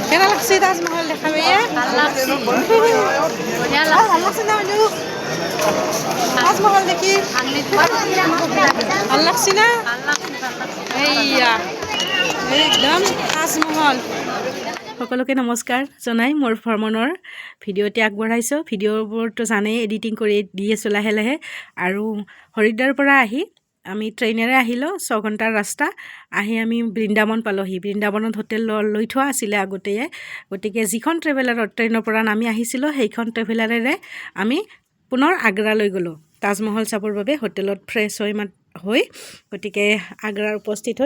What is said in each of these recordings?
কেনা লাগছে তাজমহল দেখাবে ভাল লাগছে বঢ়িয়া ভাল লাগছে লাগছে না মানুহ তাজমহল দেখি ভাল লাগছে না ভাল লাগছে এইয়া একদম তাজমহল সকলোকে নমস্কাৰ জনাই মোৰ ভ্ৰমণৰ ভিডিঅ'টি আগবঢ়াইছোঁ ভিডিঅ'বোৰতো জানেই এডিটিং কৰি দি আছোঁ লাহে লাহে আৰু হৰিদ্বাৰৰ পৰা আহি আমি ট্ৰেইনেৰে আহিলোঁ 6 ঘণ্টাৰ ৰাস্তা আহি আমি বৃন্দাবন পালোহি বৃন্দাবনত হোটেল লৈ থোৱা আছিলে আগতেই গতিকে যিখন ট্ৰেভেলাৰত ট্ৰেইনৰ পৰা নামি আহিছিলোঁ সেইখন ট্ৰেভেলাৰেৰে আমি পুনৰ আগ্ৰালৈ গ'লোঁ তাজমহল চাবৰ বাবে হোটেলত ফ্ৰেছ হৈ গতিকে আগ্ৰাৰ উপস্থিত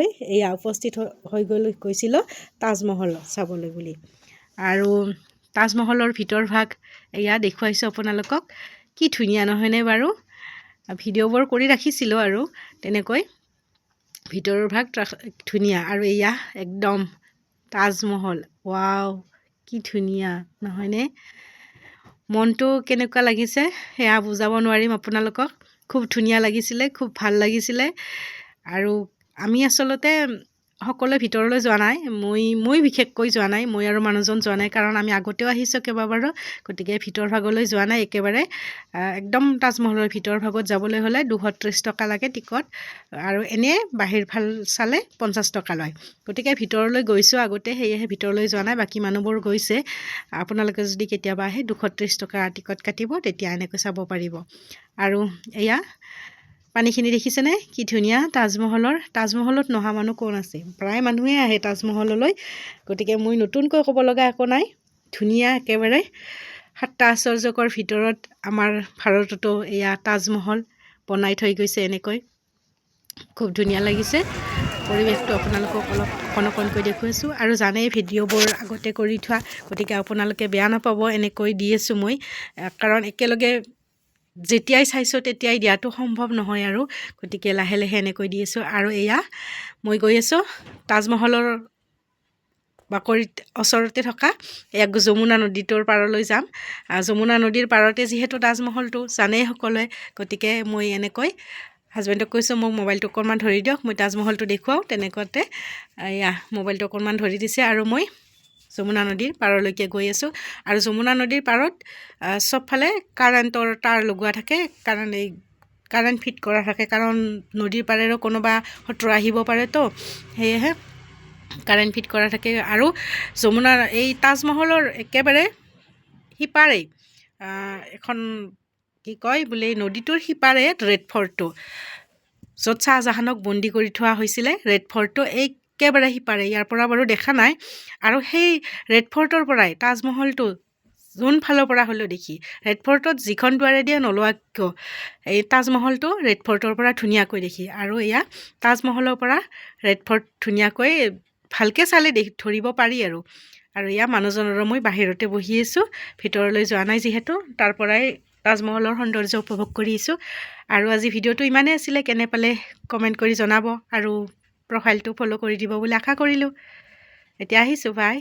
হৈ গৈছিলোঁ তাজমহল চাবলৈ বুলি আৰু তাজমহলৰ ভিতৰভাগ এয়া দেখুৱাইছোঁ আপোনালোকক কি ধুনীয়া নহয়নে বাৰু ভিডিঅ'বোৰ কৰি ৰাখিছিলোঁ আৰু তেনেকৈ ভিতৰৰ ভাগ ধুনীয়া আৰু এয়া একদম তাজমহল ৱাও কি ধুনীয়া নহয়নে মনটো কেনেকুৱা লাগিছে সেয়া বুজাব নোৱাৰিম আপোনালোকক খুব ধুনীয়া লাগিছিলে খুব ভাল লাগিছিলে আৰু আমি আচলতে সকলোৱে ভিতৰলৈ যোৱা নাই মই বিশেষকৈ যোৱা নাই মই আৰু মানুহজন যোৱা নাই কাৰণ আমি আগতেও আহিছোঁ কেইবাবাৰো গতিকে ভিতৰ ভাগলৈ যোৱা নাই একেবাৰে একদম তাজমহলৰ ভিতৰ ভাগত যাবলৈ হ'লে 230 টকা লাগে টিকট আৰু এনে বাহিৰ ভাল চালে 50 টকা লয় গতিকে ভিতৰলৈ গৈছোঁ আগতে সেয়েহে ভিতৰলৈ যোৱা নাই বাকী মানুহবোৰ গৈছে আপোনালোকে যদি কেতিয়াবা আহে 230 টকা টিকট কাটিব তেতিয়া এনেকৈ চাব পাৰিব আৰু এয়া পানীখিনি দেখিছেনে কি ধুনীয়া তাজমহলত নহা মানুহ কোন আছে প্ৰায় মানুহে আহে তাজমহললৈ গতিকে মই নতুনকৈ ক'ব লগা একো নাই ধুনীয়া একেবাৰে 7টা আশ্চৰ্যকৰ ভিতৰত আমাৰ ভাৰততো এয়া তাজমহল বনাই থৈ গৈছে এনেকৈ খুব ধুনীয়া লাগিছে পৰিৱেশটো আপোনালোকক অলপ অকণকৈ দেখুৱাইছোঁ আৰু জানেই ভিডিঅ'বোৰ আগতে কৰি থোৱা গতিকে আপোনালোকে বেয়া নাপাব এনেকৈ দি আছোঁ মই কাৰণ একেলগে যেতিয়াই চাইছোঁ তেতিয়াই দিয়াটো সম্ভৱ নহয় আৰু গতিকে লাহে লাহে এনেকৈ দি আছোঁ আৰু এয়া মই গৈ আছোঁ তাজমহলৰ বাকৰিত ওচৰতে থকা এক যমুনা নদীটোৰ পাৰলৈ যাম যমুনা নদীৰ পাৰতে যিহেতু তাজমহলটো জানেই সকলোৱে গতিকে মই এনেকৈ হাজবেণ্ডক কৈছোঁ মোক মোবাইলটো অকণমান ধৰি দিয়ক মই তাজমহলটো দেখুৱাওঁ তেনেকুৱাতে এয়া মোবাইলটো অকণমান ধৰি দিছে আৰু মই যমুনা নদীৰ পাৰলৈকে গৈ আছোঁ আৰু যমুনা নদীৰ পাৰত চবফালে কাৰেণ্টৰ তাঁৰ লগোৱা থাকে কাৰণ এই কাৰেণ্ট ফিট কৰা থাকে কাৰণ নদীৰ পাৰেৰো কোনোবা শত্ৰু আহিব পাৰেতো সেয়েহে কাৰেণ্ট ফিট কৰা থাকে আৰু যমুনাৰ এই তাজমহলৰ একেবাৰে সিপাৰে এখন কি কয় বোলে নদীটোৰ সিপাৰে ৰেড ফৰ্টটো য'ত চাহজাহানক বন্দী কৰি থোৱা হৈছিলে ৰেড ফৰ্টটো একেবাৰে সিপাৰে ইয়াৰ পৰা বাৰু দেখা নাই আৰু সেই ৰেড ফৰ্টৰ পৰাই তাজমহলটো যোন ফালৰ পৰা হ'লেও দেখি ৰেড ফৰ্টত যিখন দুৱাৰে দিয়ে নলোৱা কিয় এই তাজমহলটো ৰেড ফৰ্টৰ পৰা ধুনীয়াকৈ দেখি আৰু এয়া তাজমহলৰ পৰা ৰেড ফৰ্ট ধুনীয়াকৈ ভালকৈ চালে ধৰিব পাৰি আৰু এয়া মানুহজনৰ মই বাহিৰতে বহি আছোঁ ভিতৰলৈ যোৱা নাই যিহেতু তাৰ পৰাই তাজমহলৰ সৌন্দৰ্য উপভোগ কৰি আছোঁ আৰু আজি ভিডিঅ'টো ইমানেই আছিলে কেনে পালে কমেণ্ট কৰি জনাব আৰু প্ৰফাইলটো ফ'ল' কৰি দিব বুলি আশা কৰিলোঁ এতিয়া আহিছোঁ বাই